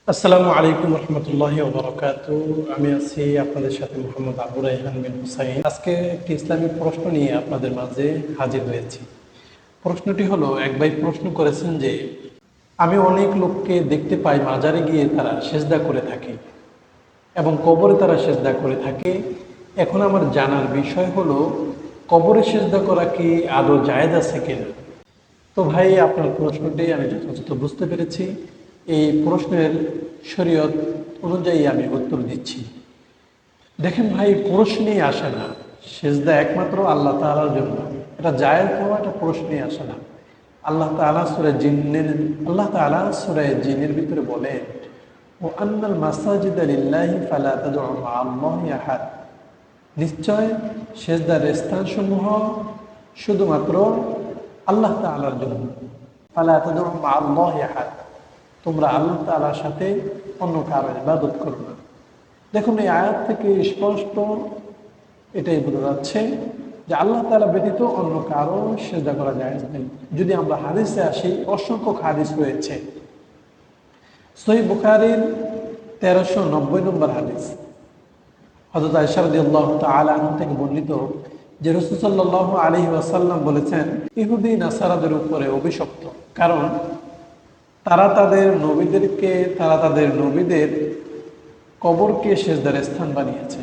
আসসালামু আলাইকুম রহমতুল্লাহি ওয়া বারাকাতুহু। আমি আছি আপনাদের সাথে মোহাম্মদ আবু রায়হান বিন হুসাইন। আজকে একটি ইসলামিক প্রশ্ন নিয়ে আপনাদের মাঝে হাজির হয়েছি। প্রশ্নটি হলো, এক ভাই প্রশ্ন করেছেন যে আমি অনেক লোককে দেখতে পাই মাজারে গিয়ে তারা সেজদা করে থাকে এবং কবরে তারা সেজদা করে থাকে। এখন আমার জানার বিষয় হলো, কবরে সেজদা করা কি আদৌ জায়েজ আছে কিনা? তো ভাই, আপনার প্রশ্নটি আমি যথাযথ বুঝতে পেরেছি। এই প্রশ্নের শরীয়ত অনুযায়ী আমি উত্তর দিচ্ছি। দেখেন ভাই, প্রশ্নই আসে না। সেজদা একমাত্র আল্লাহ তাআলার জন্য। এটা জায়েজ হওয়া, এটা প্রশ্নই আসে না। আল্লাহ তাআলা সূরা জিনের ভিতরে বলেন, ও আন্নাল মাসাজিদা লিল্লাহি ফালা তাদউ মা'আল্লাহি আহাদ। নিশ্চয় সেজদার স্থানসমূহ শুধুমাত্র আল্লাহ তাআলার জন্য। ফালা তাদউ মা'আল্লাহি আহাদ, তোমরা আল্লাহ তাআলার সাথে অন্য কারো ইবাদত করো না। দেখুন, এই আয়াত থেকে স্পষ্ট এটাই বোঝা যাচ্ছে যে আল্লাহ তাআলা ব্যতীত অন্য কারো সেজদা করা জায়েজ নেই। যদি আমরা হাদিসে আসি, অসংখ্য হাদিস রয়েছে। সহিহ বুখারীর 1390 নম্বর হাদিস, হযরত আয়েশা রাদিয়াল্লাহু তাআলা আনহা থেকে বর্ণিত, যে রাসূল সাল্লাল্লাহু আলাইহি ওয়াসাল্লাম বলেছেন, ইহুদি নাসারাদের উপরে অভিশপ্ত, কারণ তারা তাদের নবীদের কবরকে সেজদার স্থান বানিয়েছে।